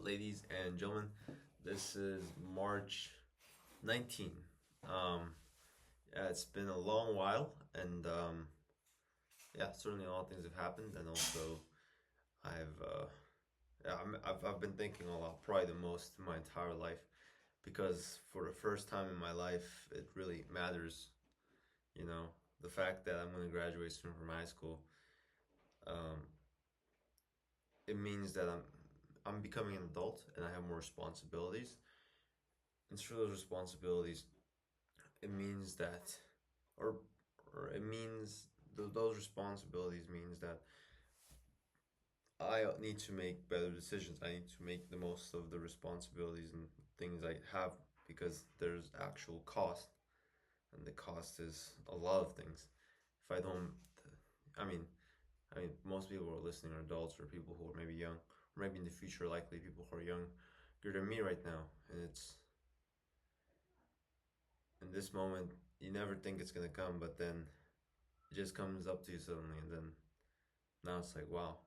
ladies and gentlemen. This is March 19. Yeah, it's been a long while, and yeah, certainly a lot of things have happened, and also I've I've been thinking a lot, probably the most in my entire life, because for the first time in my life, it really matters. You know, the fact that I'm going to graduate soon from high school. Um, it means that I'm becoming an adult and I have more responsibilities. And through those responsibilities, it means that, or or it means those responsibilities means that I need to make better decisions. I need to make the most of the responsibilities and things I have because there's actual cost, and the cost is a lot of things. If I don't, I mean, I mean, most people who are listening are adults or people who are maybe young, or maybe in the future, likely people who are younger than me right now, and it's in this moment you never think it's gonna come, but then it just comes up to you suddenly, and then now it's like, wow,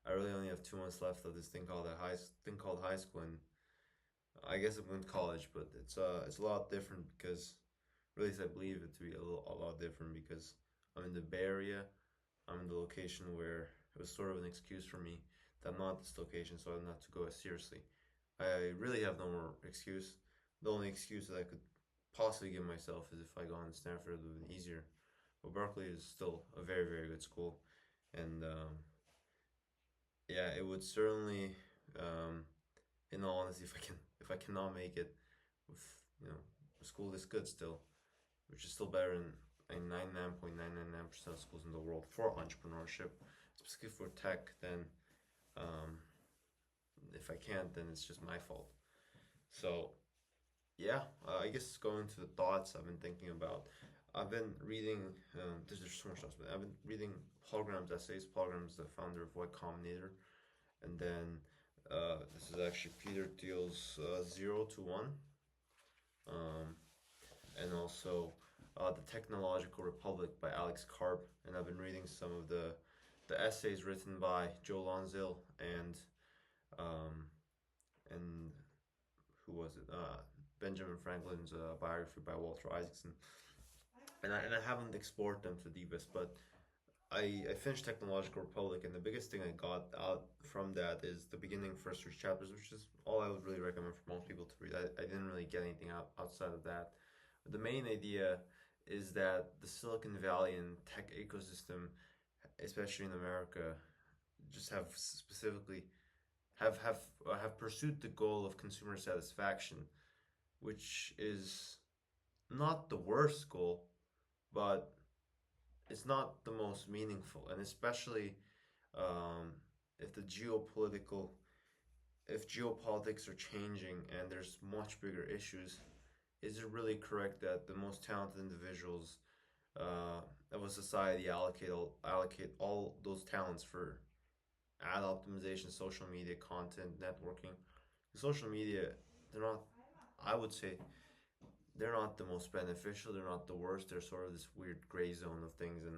I really only have 2 months left of this thing called high school, and I guess I'm going to college, but it's a lot different because, or at least I believe it to be a lot different because I'm in the Bay Area. I'm in the location where it was sort of an excuse for me that I'm not at this location, so I'm not to go as seriously. I really have no more excuse. The only excuse that I could possibly give myself is if I go on Stanford, it would have been easier. But Berkeley is still a very, very good school, and yeah, it would certainly, um, in all honesty, if I cannot make it with a school this good still, which is still better than 99.999% of schools in the world for entrepreneurship, specifically for tech, then um, if I can't, then it's just my fault. So yeah, I guess going to the thoughts I've been thinking about. I've been reading. There's so much stuff, but I've been reading Hologram's essays. Hologram's the founder of Y Combinator, and then this is actually Peter Thiel's Zero to One, um, and also the Technological Republic by Alex Karp. And I've been reading some of the essays written by Joe Lonzil um, and who was it? Benjamin Franklin's biography by Walter Isaacson. And I haven't explored them to the deepest, but I finished Technological Republic, and the biggest thing I got out from that is the beginning first 3 chapters, which is all I would really recommend for most people to read. I didn't really get anything outside of that. But the main idea is that the Silicon Valley and tech ecosystem, especially in America, just have specifically have pursued the goal of consumer satisfaction, which is not the worst goal, but it's not the most meaningful, and especially um, if the geopolitical if geopolitics are changing and there's much bigger issues, is it really correct that the most talented individuals uh, of a society allocate all those talents for ad optimization, social media, content, networking? Social media, they're not. I would say they're not the most beneficial. They're not the worst. They're sort of this weird gray zone of things, and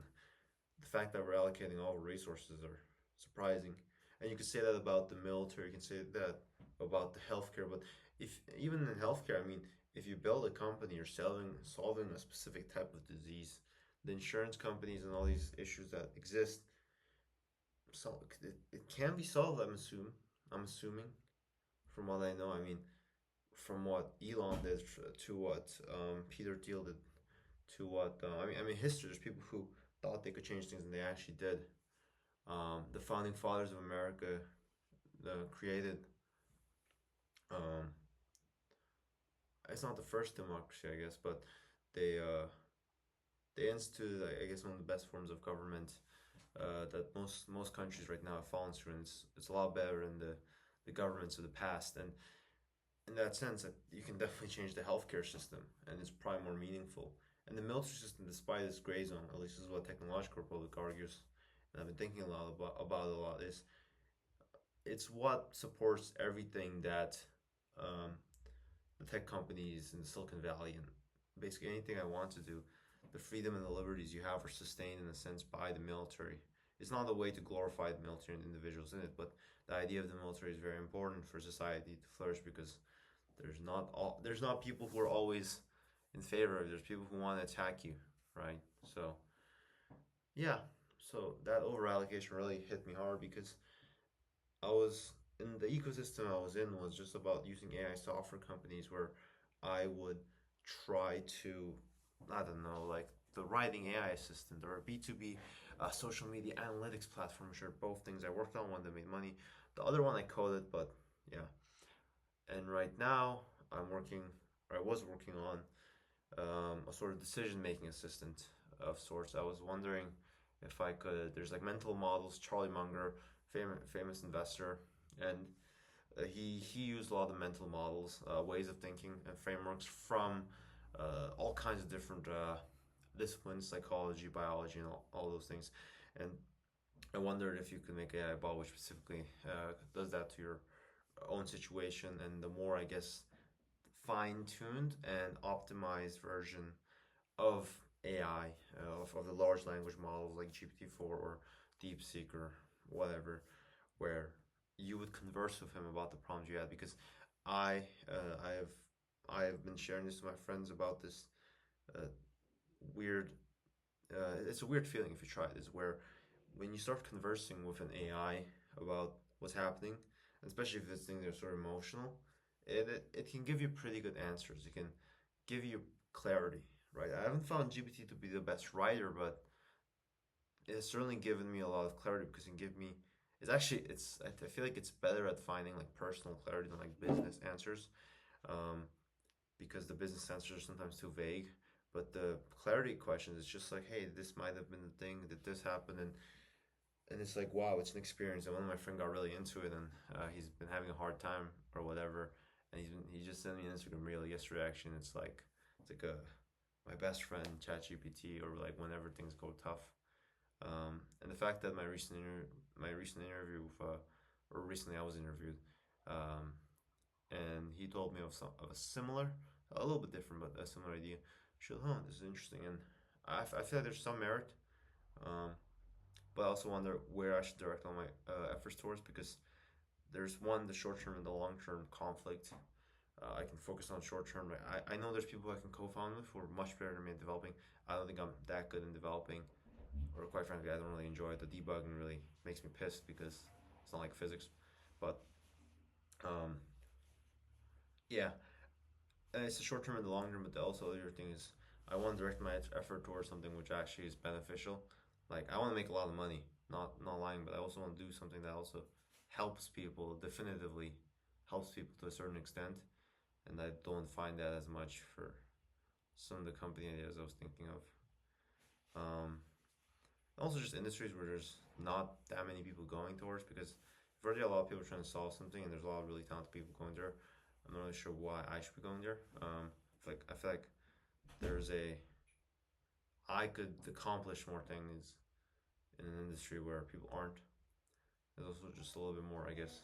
the fact that we're allocating all resources are surprising. And you can say that about the military, you can say that about the healthcare, but if even in healthcare, I mean, if you build a company, you're solving a specific type of disease. The insurance companies and all these issues that exist, so it can be solved. I'm assuming from what I know. I mean, from what Elon did to what Peter Thiel did to what I mean, history. There's people who thought they could change things and they actually did. The founding fathers of America created. Um, it's not the first democracy, I guess, but they uh, they instituted, I guess, one of the best forms of government that most countries right now have fallen through, and it's a lot better than the governments of the past. And in that sense, that you can definitely change the healthcare system, and it's probably more meaningful. And the military system, despite its gray zone, at least this is what Technological Republic argues, and I've been thinking a lot about it a lot, is it's what supports everything that um, the tech companies in Silicon Valley and basically anything I want to do. The freedom and the liberties you have are sustained in a sense by the military, it's not a way to glorify the military and individuals in it, but the idea of the military is very important for society to flourish because there's not people who are always in favor of it. There's people who want to attack you, right? So yeah, so that over allocation really hit me hard because I was in the ecosystem I was in was just about using AI software companies where I would try to, I don't know, like the writing AI assistant or a B2B social media analytics platform, which are both things I worked on, one that made money. The other one I coded, but yeah. And right now I'm working, or I was working on a sort of decision making assistant of sorts. I was wondering if I could. There's like mental models. Charlie Munger, famous investor, and he used a lot of mental models, ways of thinking, and frameworks from all kinds of different disciplines, psychology, biology, and all those things. And I wondered if you could make a AI bot which specifically does that to your own situation, and the more I guess fine-tuned and optimized version of AI, of the large language models like GPT-4 or DeepSeek or whatever, where you would converse with him about the problems you had. Because I uh, I have I have been sharing this with my friends about this uh, weird. It's a weird feeling if you try this, where when you start conversing with an AI about what's happening, especially if this thing is sort of emotional, it can give you pretty good answers. It can give you clarity, right? I haven't found GPT to be the best writer, but it's certainly given me a lot of clarity because it can give me. It's actually it's I feel like it's better at finding like personal clarity than like business answers, um, because the business answers are sometimes too vague. But the clarity questions, it's just like, hey, this might have been the thing. Did this happen? And it's like, wow, it's an experience. And one of my friend got really into it, and he's been having a hard time or whatever. And he just sent me an Instagram reel yesterday. Actually, and it's like a my best friend ChatGPT, or like whenever things go tough. And the fact that my recent interview with or recently I was interviewed, um, and he told me of a similar, a little bit different, but a similar idea. Shit, huh? This is interesting, and I feel like there's some merit. Um, but I also wonder where I should direct all my efforts towards because there's one the short term and the long term conflict. I can focus on short term. I know there's people I can co-found with who are much better than me at developing. I don't think I'm that good in developing, or quite frankly, I don't really enjoy it. The debugging really makes me pissed because it's not like physics. But um, yeah, and it's the short term and the long term. But also the other thing is, I want to direct my effort towards something which actually is beneficial. Like I want to make a lot of money, not lying, but I also want to do something that also helps people definitively, helps people to a certain extent, and I don't find that as much for some of the company ideas I was thinking of. Um, Also, just industries where there's not that many people going towards because there's already a lot of people trying to solve something, and there's a lot of really talented people going there. I'm not really sure why I should be going there. I feel like there's a I could accomplish more things in an industry where people aren't. There's also just a little bit more, I guess.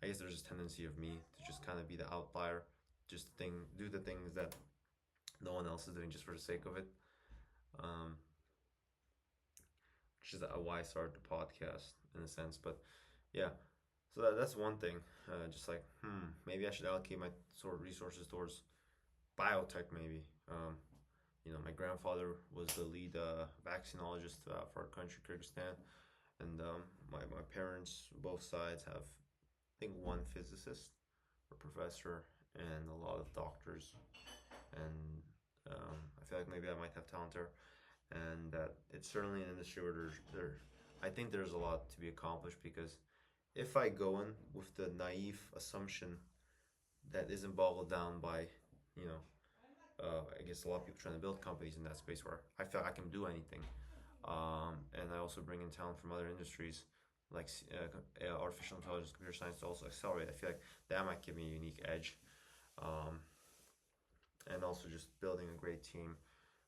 I guess there's this tendency of me to just kind of be the outlier, just do the things that no one else is doing just for the sake of it. Um, which is why I started the podcast in a sense. But yeah, so that's one thing. Just like, maybe I should allocate my sort of resources towards biotech, maybe. My grandfather was the lead vaccinologist for our country, Kyrgyzstan, and my parents, both sides, have I think one physicist or professor and a lot of doctors, and I feel like maybe I might have talent there, and that it's certainly an industry where I think there's a lot to be accomplished because if I go in with the naive assumption that isn't boggled down by, you know, I guess a lot of people trying to build companies in that space where I feel I can do anything. And I also bring in talent from other industries like artificial intelligence, computer science to also accelerate. I feel like that might give me a unique edge. Um, and also just building a great team.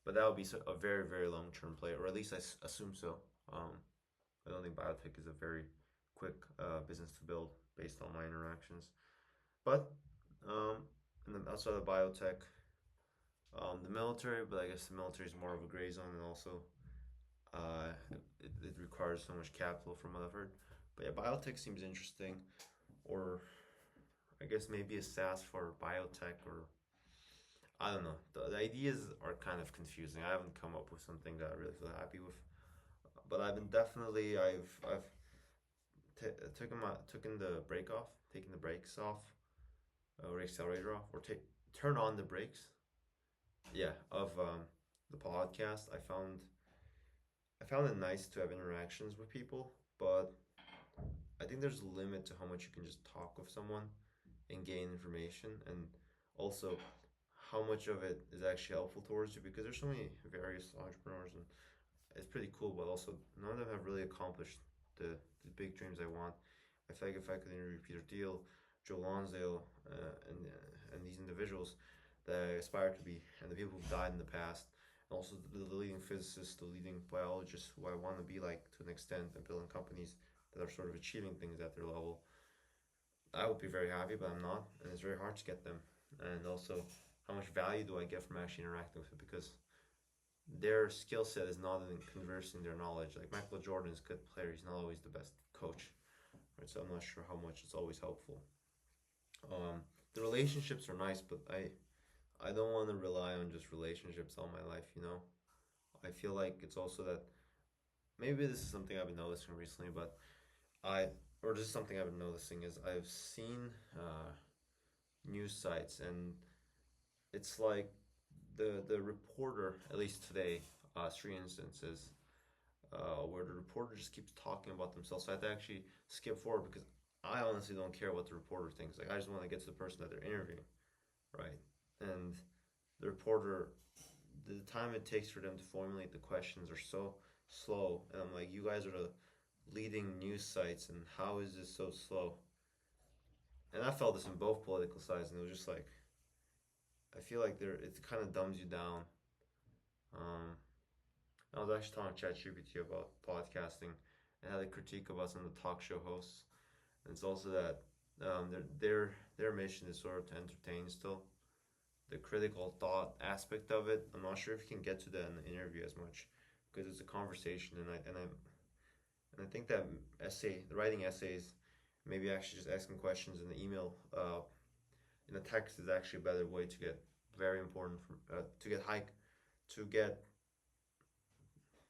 But that would be a very, very long term play, or at least I assume so. Um, I don't think biotech is a very quick business to build based on my interactions. But and then outside of biotech, the military, but I guess the military is more of a gray zone, and also It requires so much capital from what I've heard. But yeah, biotech seems interesting, or I guess maybe a SaaS for biotech, or I don't know. The ideas are kind of confusing. I haven't come up with something that I really feel happy with. But I've been definitely I've taken the brake off, taking the brakes off, or accelerator off, or take turn on the brakes. Yeah, of the podcast. I found it nice to have interactions with people, but I think there's a limit to how much you can just talk with someone and gain information, and also how much of it is actually helpful towards you, because there's so many various entrepreneurs, and it's pretty cool, but also none of them have really accomplished the big dreams I want. I feel like if I could interview Peter Thiel, Joe Lonsdale, and these individuals that I aspire to be, and the people who've died in the past, and also the leading physicists, the leading biologists who I want to be like to an extent, and building companies that are sort of achieving things at their level, I would be very happy, but I'm not, and it's very hard to get them. And also, how much value do I get from actually interacting with it? Because their skill set is not in conversing their knowledge. Like Michael Jordan is a good player, he's not always the best coach, right? So I'm not sure how much it's always helpful. The relationships are nice, but I don't want to rely on just relationships all my life. You know, I feel like it's also that maybe this is something I've been noticing recently, but I or this is something I've been noticing is I've seen news sites, and it's like the reporter, at least today, three instances where the reporter just keeps talking about themselves. So I have to actually skip forward because I honestly don't care what the reporter thinks. Like I just want to get to the person that they're interviewing, right? And the reporter, the time it takes for them to formulate the questions are so slow, and I'm like, you guys are the leading news sites, and how is this so slow? And I felt this in both political sides, and it was just like I feel like it kind of dumbs you down. Um, I was actually talking to ChatGPT about podcasting and had a critique about some of the talk show hosts. And it's also that their mission is sort of to entertain still. The critical thought aspect of it, I'm not sure if you can get to that in the interview as much because it's a conversation, and I think that the writing essays, maybe actually just asking questions in the email, in the text is actually a better way to get very important to get high to get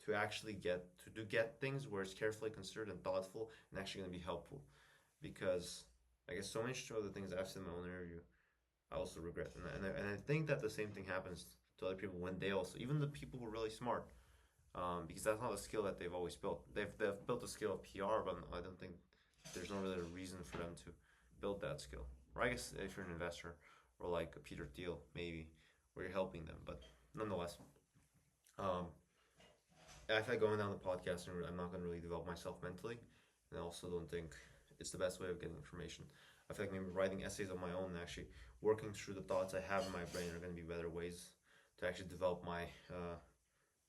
to actually get things where it's carefully considered and thoughtful and actually going to be helpful, because I guess so much of the things I've said in my own interview I also regret, and I think that the same thing happens to other people when they also, even the people who are really smart, because that's not a skill that they've always built. They've built a skill of PR, but I don't think there's not really a reason for them to build that skill. Or I guess if you're an investor or like a Peter Thiel, maybe, where you're helping them, but nonetheless, um, I feel like going down the podcast, I'm not going to really develop myself mentally, and I also don't think it's the best way of getting information. I feel like maybe writing essays on my own and actually working through the thoughts I have in my brain are going to be better ways to actually develop my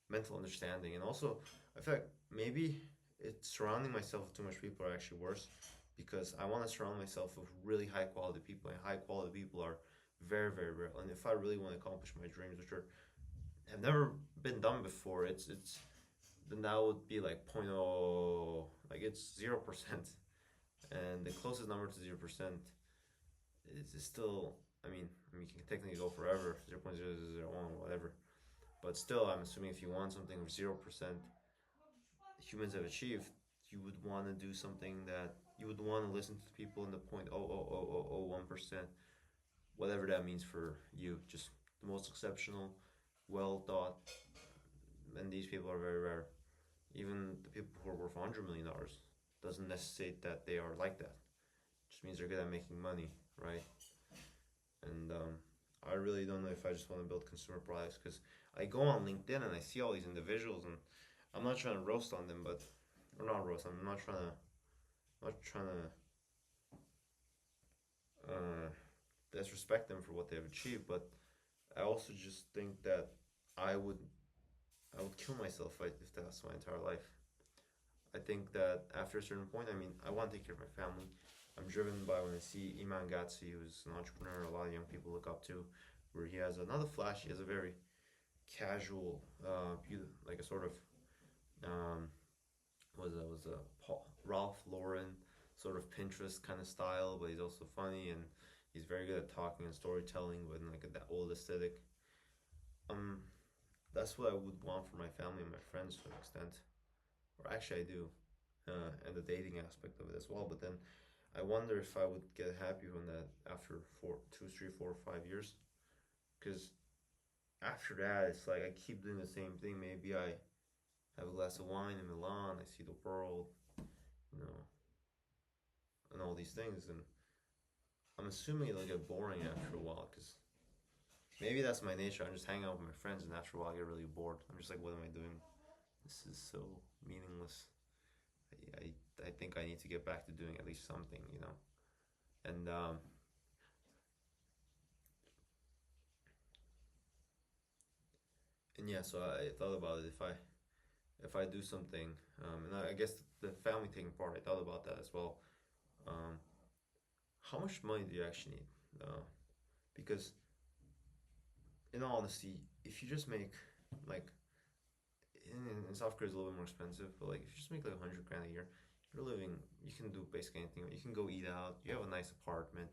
mental understanding. And also, I feel like maybe it's surrounding myself with too much people are actually worse, because I want to surround myself with really high quality people, and high quality people are very, very rare. And if I really want to accomplish my dreams, which are have never been done before, it's then that would be like point oh, like it's 0%, and the closest number to 0% is still. I mean, you can technically go forever, 0.0001, whatever. But still, I'm assuming if you want something of 0% humans have achieved, you would want to do something that you would want to listen to people in the 0.00001%, whatever that means for you. Just the most exceptional, well thought, and these people are very rare. Even the people who are worth $100 million doesn't necessitate that they are like that. It just means they're good at making money, right? And I really don't know if I just want to build consumer products, because I go on LinkedIn and I see all these individuals, and I'm not trying to roast on them, but or not roast. I'm not trying to disrespect them for what they've achieved, but I also just think that I would I would kill myself if that's my entire life. I think that after a certain point, I mean, I want to take care of my family. I'm driven by when I see Iman Gatsi, who's an entrepreneur a lot of young people look up to, where he has a very casual, like a sort of Um, was a Ralph Lauren sort of Pinterest kind of style, but he's also funny and he's very good at talking and storytelling, but in like that old aesthetic. Um, that's what I would want for my family and my friends to an extent, or actually I do, and the dating aspect of it as well. But then I wonder if I would get happy from that after 2, 3, 4, 5 years, because after that it's like I keep doing the same thing. Maybe I have a glass of wine in Milan, I see the world, you know, and all these things, and I'm assuming it'll get boring after a while, because maybe that's my nature. I'm just hanging out with my friends, and after a while I get really bored. I'm just like, what am I doing? This is so meaningless. I think I need to get back to doing at least something, you know. And yeah, so I thought about it. If I do something, and I guess the family taking part, I thought about that as well. Um, how much money do you actually need? Because in all honesty, if you just make like in South Korea is a little bit more expensive, but like if you just make like 100 grand a year, you're living. You can do basically anything. You can go eat out. You have a nice apartment.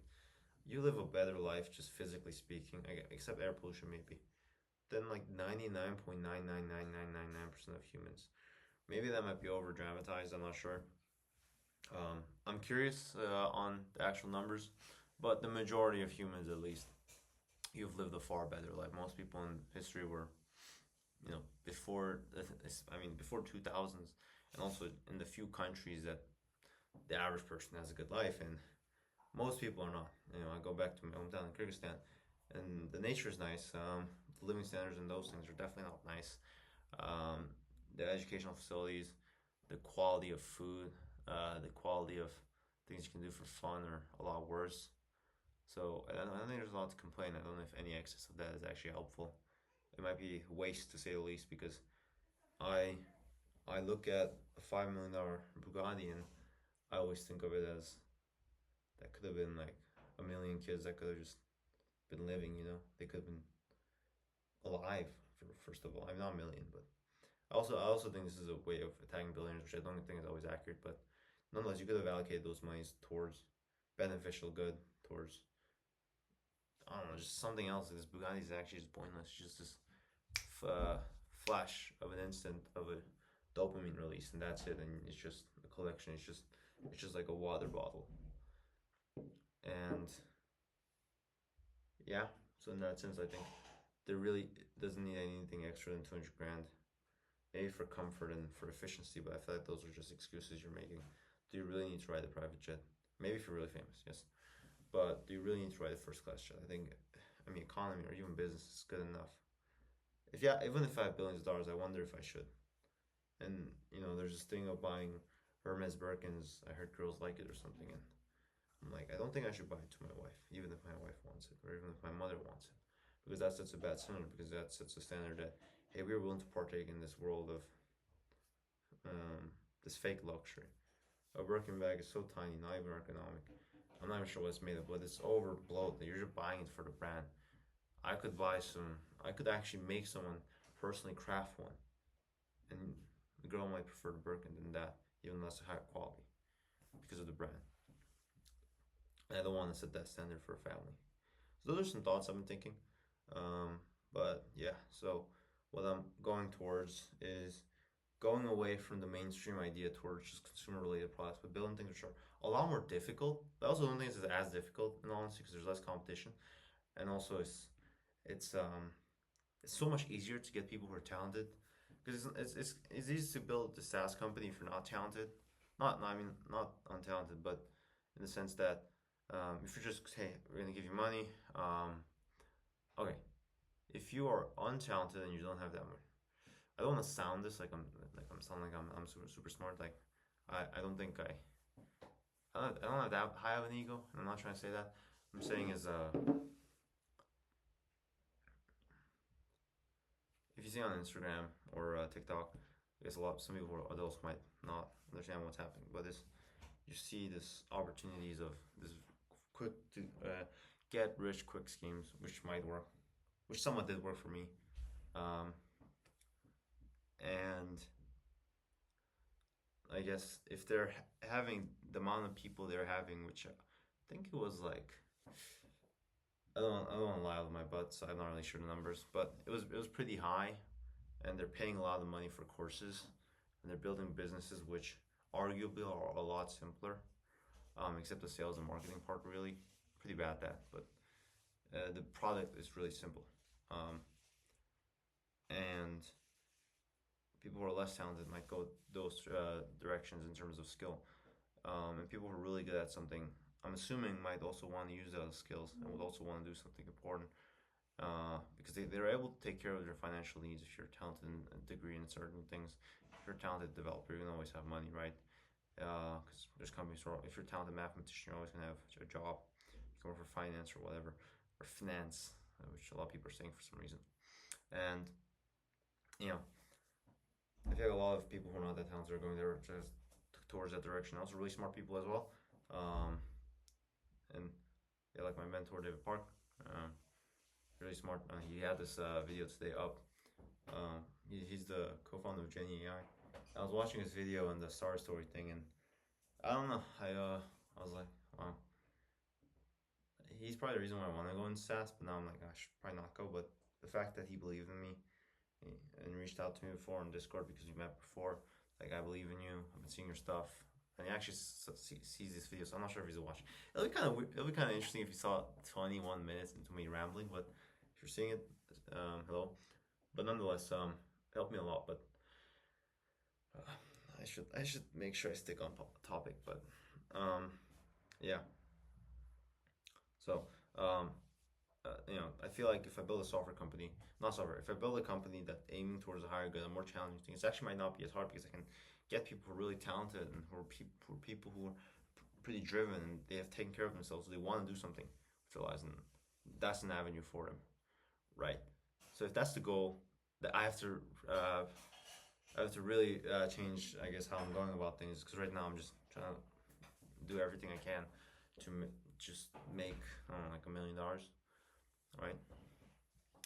You live a better life, just physically speaking, except air pollution maybe. Than like 99.99999% of humans. Maybe that might be over dramatized. I'm not sure. I'm curious on the actual numbers, but the majority of humans, at least, you've lived a far better life. Most people in history were, before before 2000s, and also in the few countries that the average person has a good life, and most people are not. I go back to my hometown in Kyrgyzstan, and the nature is nice. The living standards and those things are definitely not nice. Um, the educational facilities, the quality of food, the quality of things you can do for fun are a lot worse. So I don't think there's a lot to complain. I don't know if any excess of that is actually helpful. It might be waste to say the least, because I I look at a $5 million Bugatti, and I always think of it as that could have been like a million kids that could have just been living. They could have been alive. First of all, I'm not a million, but I also think this is a way of attacking billionaires, which I don't think is always accurate. But nonetheless, you could have allocated those monies towards beneficial good, towards I don't know, just something else. This Bugatti is actually just pointless. It's just this uh, flash of an instant of a dopamine release, and that's it. And it's just a collection. It's just like a water bottle. And yeah, so in that sense, I think there really doesn't need anything extra than 200 grand. Maybe for comfort and for efficiency, but I feel like those are just excuses you're making. Do you really need to ride a private jet? Maybe if you're really famous, yes. But do you really need to ride a first class jet? I mean, economy or even business is good enough. If yeah, even if I have billions of dollars, I wonder if I should. And there's this thing of buying Hermes Birkins. I heard girls like it or something, and I'm like, I don't think I should buy it to my wife, even if my wife wants it, or even if my mother wants it, because that sets a bad standard. Because that sets a standard that hey, we're willing to partake in this world of this fake luxury. A Birkin bag is so tiny, not even ergonomic. I'm not even sure what it's made of, but it's overblown. You're just buying it for the brand. I could buy some. I could actually make someone personally craft one, and the girl might prefer the Birkin than that, even less high quality, because of the brand. And I don't want to set that standard for a family. So those are some thoughts I've been thinking. But yeah, so what I'm going towards is going away from the mainstream idea towards just consumer related products, but building things which are a lot more difficult. But I also don't think it's as difficult in all honesty, because there's less competition, and also it's um it's so much easier to get people who are talented, because it's easy to build the SaaS company if you're not talented. I mean, not untalented, but in the sense that if you're just hey, we're gonna give you money. Okay, if you are untalented and you don't have that money, I don't want to sound this like I'm sounding like I'm super super smart. Like I don't think I don't have that high of an ego. I'm not trying to say that. I'm saying is if you see on Instagram or TikTok, I guess some people or adults might not understand what's happening, but this you see this opportunities of this quick to get rich quick schemes, which might work, which somewhat did work for me, um, and I guess if they're having the amount of people they're having, which I think it was like I don't want to lie with my butt, so I'm not really sure the numbers, but it was pretty high, and they're paying a lot of money for courses, and they're building businesses which arguably are a lot simpler, except the sales and marketing part really pretty bad at that, but the product is really simple, and people who are less talented might go those directions in terms of skill, and people who are really good at something, I'm assuming, might also want to use those skills and would also want to do something important, because they're able to take care of their financial needs if you're talented in a degree in certain things. If you're a talented developer, you can always have money, right? Because there's companies where if you're a talented mathematician, you're always going to have a job. You can work for finance or whatever, or finance, which a lot of people are saying for some reason. And, you know, I feel like a lot of people who are not that talented are going there just towards that direction. Also, really smart people as well. And yeah, like my mentor David Park, really smart. He had this video today up. He's the co-founder of Genie AI. I was watching his video on the Star Story thing, and I don't know. I was like, wow, he's probably the reason why I want to go into SaaS. But now I'm like, I should probably not go. But the fact that he believed in me and reached out to me before on Discord because we met before, like, I believe in you. I've been seeing your stuff, and he actually sees this video. So I'm not sure if he's watching. It'll be kind of interesting if you saw 21 minutes into me rambling. But if you're seeing it, hello. But nonetheless, helped me a lot. But uh, I should make sure I stick on topic. But yeah. So I feel like if I build a software company, not software, if I build a company that's aiming towards a higher good and more challenging things, it actually might not be as hard because I can get people who are really talented and who are people who are pretty driven and they have taken care of themselves, so they want to do something with their lives, and that's an avenue for them, right? So if that's the goal, that I have to really change, I guess, how I'm going about things, because right now I'm just trying to do everything I can to just make, I don't know, like $1 million, right?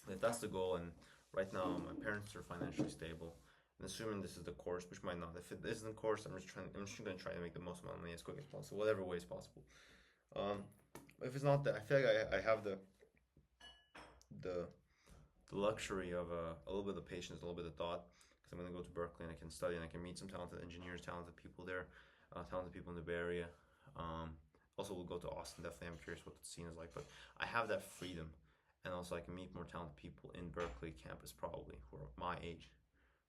If that's the goal, and right now my parents are financially stable, and assuming this is the course, which might not. If it isn't the course, I'm just gonna try to make the most amount of money as quick as possible, whatever way is possible. Um, if it's not that, I feel like I have the the luxury of a little bit of patience, a little bit of thought, because I'm gonna go to Berkeley and I can study and I can meet some talented engineers, talented people there, talented people in the Bay Area. Um, Also, we'll go to Austin. Definitely, I'm curious what the scene is like. But I have that freedom, and also I can meet more talented people in Berkeley campus, probably who are my age.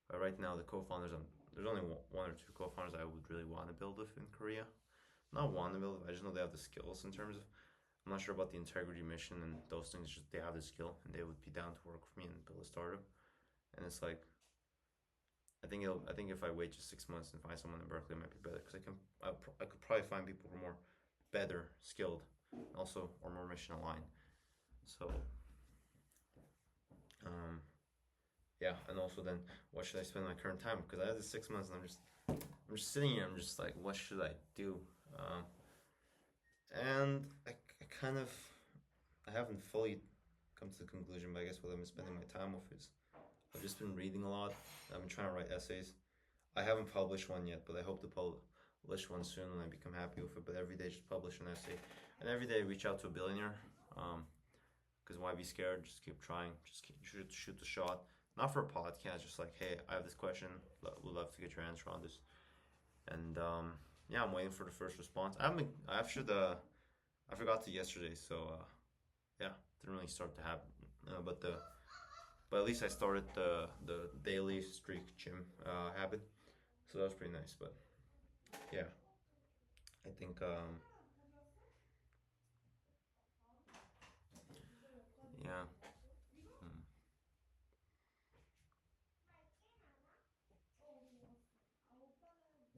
But right now, the co-founders, there's only one or two co-founders I would really want to build with in Korea. Not want to build with, I just know they have the skills in terms of. I'm not sure about the integrity mission and those things. Just they have the skill, and they would be down to work for me and build a startup. And it's like, I think if I wait just 6 months and find someone in Berkeley, it might be better because I could probably find people who are more better skilled, also, or more mission aligned. So um, yeah, and also then what should I spend my current time? Because I have this 6 months and I'm just sitting here. I'm just like, what should I do? Um, and I kind of I haven't fully come to the conclusion, but I guess what I've been spending my time with is I've just been reading a lot. I've been trying to write essays. I haven't published one yet, but I hope to publish one soon when I become happy with it. But every day, just publish an essay, and every day reach out to a billionaire. Because why be scared? Just keep trying. Just shoot the shot. Not for a podcast. Just like, hey, I have this question. Would love to get your answer on this. And yeah, I'm waiting for the first response. I forgot to yesterday, so yeah, didn't really start to happen. But at least I started the daily streak gym habit, so that was pretty nice. But yeah, I think yeah, mm,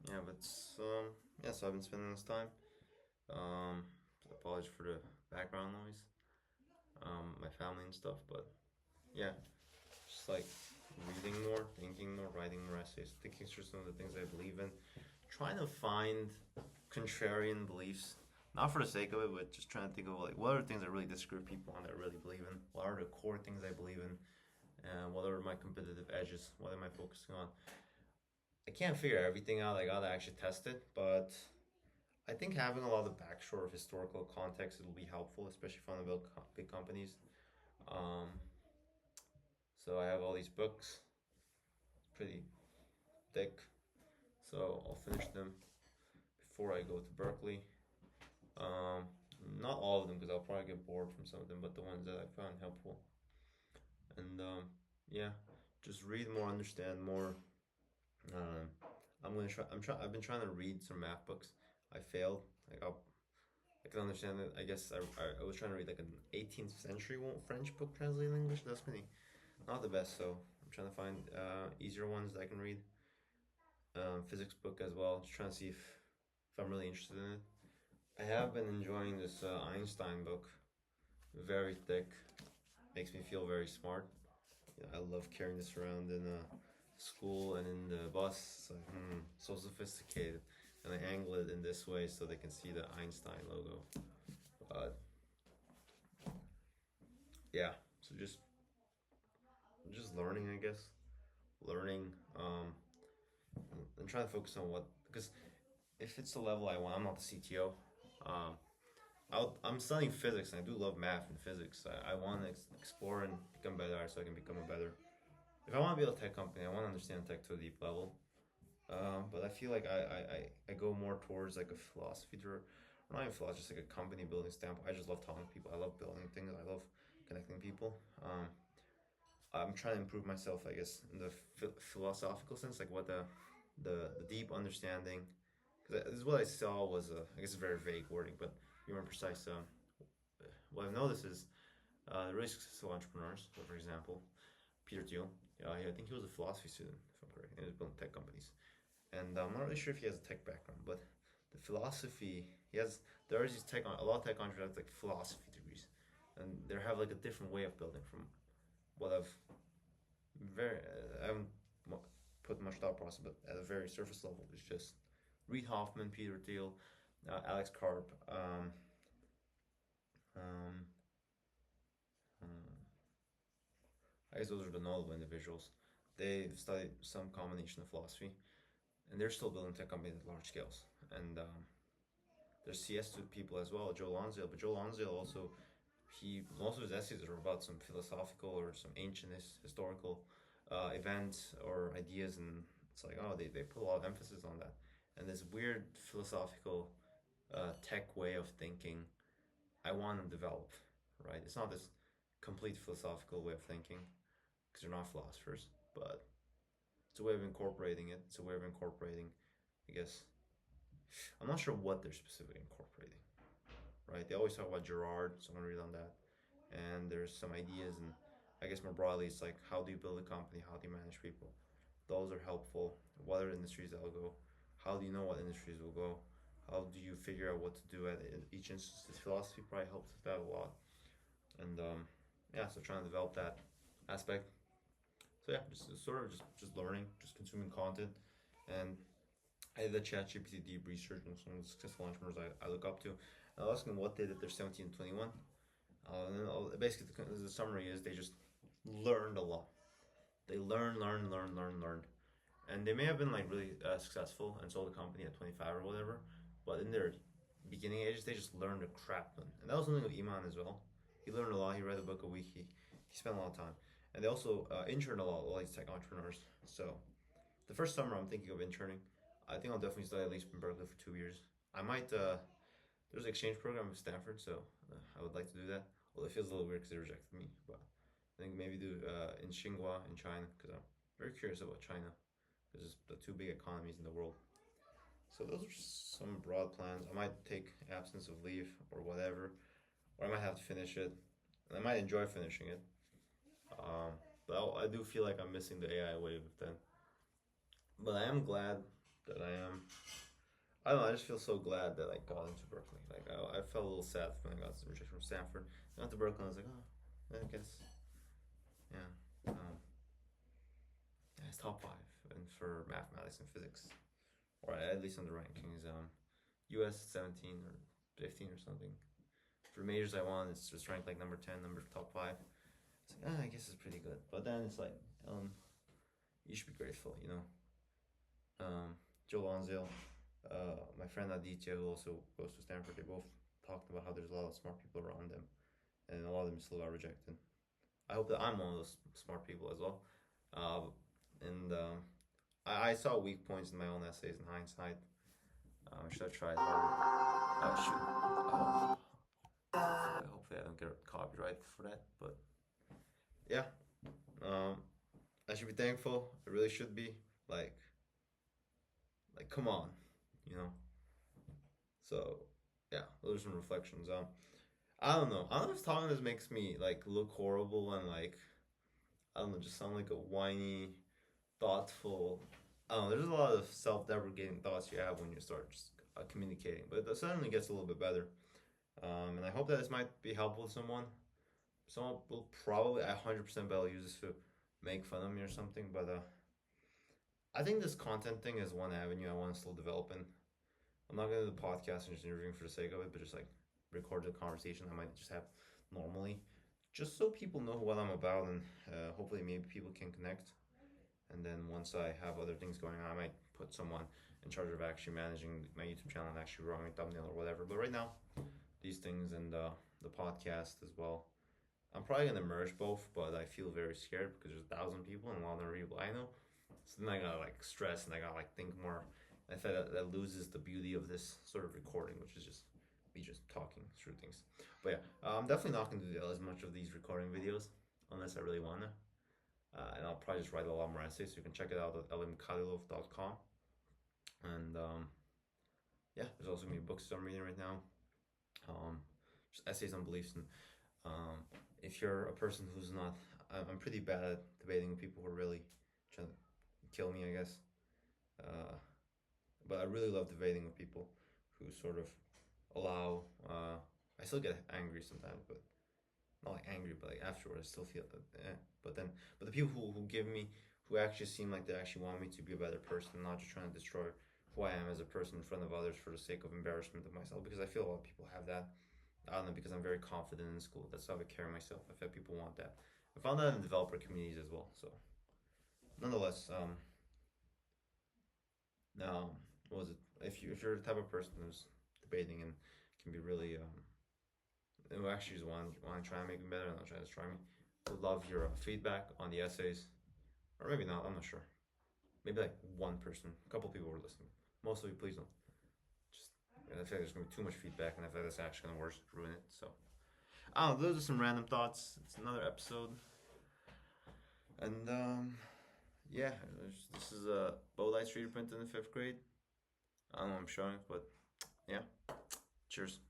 yeah. But yeah. So I've been spending this time. Apologies for the background noise. My family and stuff. But yeah, just like reading more, thinking more, writing more essays, thinking through some of the things I believe in, trying to find contrarian beliefs, not for the sake of it, but just trying to think of like what are the things I really disagree with people on that I really believe in, what are the core things I believe in, and what are my competitive edges, what am I focusing on, I can't figure everything out. I gotta actually test it, but I think having a lot of backshore of historical context will be helpful, especially if I want to build big companies. Um, so I have all these books, pretty thick. So I'll finish them before I go to Berkeley. Um, Not all of them because I'll probably get bored from some of them, but the ones that I found helpful. And yeah, just read more, understand more. Um, I'm gonna try. I've been trying to read some math books. I failed. I can understand it. I guess I was trying to read like an 18th century French book translated in English. That's pretty not the best. So I'm trying to find easier ones that I can read. Physics book as well. Just trying to see if I'm really interested in it. I have been enjoying this Einstein book. Very thick. Makes me feel very smart. I love carrying this around in school and in the bus. It's like, so sophisticated. And I angle it in this way so they can see the Einstein logo. But yeah, so just learning, I guess. Learning. I'm trying to focus on what, because if it's the level I want, I'm not the CTO. Um, I'm studying physics and I do love math and physics. I want to explore and become better so I can become a better. If I want to build a tech company, I want to understand tech to a deep level. But I feel like I go more towards like a philosophy or not even philosophy, just like a company building standpoint. I just love talking to people. I love building things. I love connecting people. I'm trying to improve myself, I guess, in the philosophical sense, like what the deep understanding. Because this is what I saw was I guess it's very vague wording, but be more precise. What I've noticed is the really successful entrepreneurs. So, for example, Peter Thiel. I think he was a philosophy student, if I'm correct, and he was building tech companies. And I'm not really sure if he has a tech background, but the philosophy he has. There is these a lot of tech entrepreneurs have like philosophy degrees, and they have like a different way of building from what I haven't put much thought process, but at a very surface level, it's just Reid Hoffman, Peter Thiel, Alex Karp, um, um, I guess those are the notable individuals. They've studied some combination of philosophy, and they're still building tech companies at large scales. And there's CS people as well, Joe Lonsdale. But Joe Lonsdale also, most of his essays are about some philosophical or some ancient historical events or ideas, and it's like, oh, they put a lot of emphasis on that. And this weird philosophical tech way of thinking, I want to develop, right? It's not this complete philosophical way of thinking because they're not philosophers, but it's a way of incorporating it. It's a way of incorporating, I guess. I'm not sure what they're specifically incorporating, right? They always talk about Gerard, so I'm gonna read on that. And there's some ideas, and I guess more broadly, it's like how do you build a company? How do you manage people? Those are helpful. What are industries that will go? How do you know what industries will go? How do you figure out what to do at each instance? Philosophy probably helps with that a lot. And yeah, so trying to develop that aspect. So yeah, just sort of just learning, just consuming content, and I did the ChatGPT deep research on some of the successful entrepreneurs I look up to. And I was asking what they did at their 17 and 21. And then basically the summary is they just learned a lot. They learned. And they may have been like really successful and sold a company at 25 or whatever, but in their beginning ages, they just learned a crap ton. And that was something with Iman as well. He learned a lot. He read a book a week. He spent a lot of time. And they also interned a lot with all these tech entrepreneurs. So the first summer I'm thinking of interning. I think I'll definitely study at least in Berkeley for 2 years. I might, there's an exchange program with Stanford, so I would like to do that. Well, it feels a little weird because they rejected me, but I think maybe do in Tsinghua in China because I'm very curious about China. Because it's the two big economies in the world. So those are some broad plans. I might take absence of leave or whatever, or I might have to finish it. And I might enjoy finishing it. But I do feel like I'm missing the AI wave then. But I am glad that I am. I don't know. I just feel so glad that I got into Berkeley. Like I felt a little sad when I got the rejection from Stanford. I went to Berkeley. And I was like, oh, I guess, yeah. Yeah, it's top five, and for mathematics and physics, or at least on the rankings. U.S. 17 or 15 or something. For majors I want, it's just ranked like number 10, number top five. It's like, I guess it's pretty good. But then it's like, you should be grateful, you know. um, Joe Lonsdale, my friend Aditya, who also goes to Stanford, they both talked about how there's a lot of smart people around them, and a lot of them still got rejected. I hope that I'm one of those smart people as well. Uh, and I saw weak points in my own essays in hindsight. I should have tried harder. Shoot. Hopefully I don't get copyright for that. But yeah, um, I should be thankful. I really should be. Like, come on, you know. So yeah, those are some reflections. I don't know. I don't know if talking this makes me like look horrible and like I don't know, just sound like a whiny, thoughtful. I don't know. There's a lot of self-deprecating thoughts you have when you start just communicating, but it suddenly gets a little bit better. And I hope that this might be helpful to someone. Someone will probably, 100% bet will use this to make fun of me or something. But I think this content thing is one avenue I want to still develop in. I'm not gonna do the podcast and just interviewing for the sake of it, but just like record the conversation I might just have normally, just so people know what I'm about, and hopefully maybe people can connect. And then once I have other things going on, I might put someone in charge of actually managing my YouTube channel and actually drawing a thumbnail or whatever. But right now, these things and the podcast as well. I'm probably gonna merge both, but I feel very scared because there's 1,000 people and a lot of people I know. So then I gotta like stress and I gotta like think more. I feel that loses the beauty of this sort of recording, which is just me just talking through things. But yeah, I'm definitely not gonna do as much of these recording videos unless I really wanna. And I'll probably just write a lot more essays, so you can check it out at elimkadilov.com. And yeah, there's also gonna be books I'm reading right now. Um, just essays on beliefs. And if you're a person who's not, I'm pretty bad at debating with people who are really trying to kill me, I guess. Uh, but I really love debating with people who sort of allow. I still get angry sometimes, but not like angry, but like afterwards, I still feel that. But the people who give me, who actually seem like they actually want me to be a better person, not just trying to destroy who I am as a person in front of others for the sake of embarrassment of myself. Because I feel a lot of people have that. I don't know, because I'm very confident in school. That's how I carry myself. I feel people want that. I found that in developer communities as well. So, nonetheless, now what was it? If you're the type of person who's debating and can be really who actually just want to try and make me better and not try to destroy me, would love your feedback on the essays, or maybe not. I'm not sure. Maybe like one person, a couple people were listening. Most of you, please don't. Just I feel like there's gonna be too much feedback, and I feel like that's actually gonna ruin it. So I don't know. Those are some random thoughts. It's another episode, and yeah, this is a bow light 3D print in the 5th grade. I don't know what I'm showing, but yeah. Cheers.